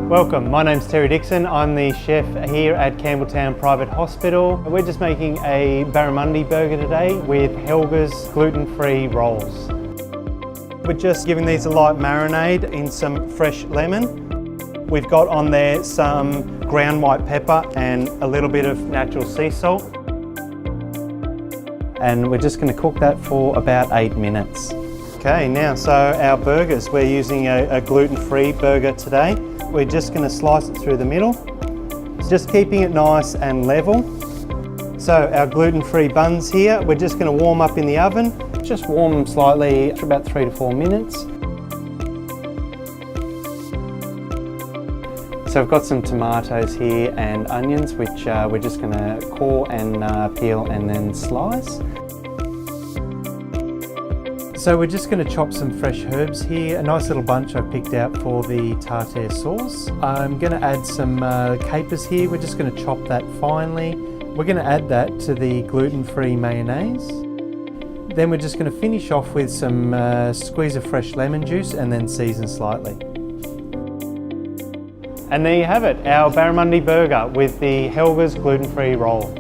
Welcome, my name's Terry Dixon. I'm the chef here at Campbelltown Private Hospital. We're just making a Barramundi burger today with Helga's gluten-free rolls. We're just giving these a light marinade in some fresh lemon. We've got on there some ground white pepper and a little bit of natural sea salt. And we're just going to cook that for about 8 minutes. Okay, now so our burgers, we're using a gluten-free burger today. We're just going to slice it through the middle, just keeping it nice and level. So our gluten-free buns here, we're just going to warm up in the oven. Just warm them slightly for about 3 to 4 minutes. So we've got some tomatoes here and onions, which we're just going to core and peel and then slice. So we're just going to chop some fresh herbs here, a nice little bunch I picked out for the tartare sauce. I'm going to add some capers here, we're just going to chop that finely. We're going to add that to the gluten-free mayonnaise. Then we're just going to finish off with some squeeze of fresh lemon juice and then season slightly. And there you have it, our Barramundi burger with the Helga's gluten-free roll.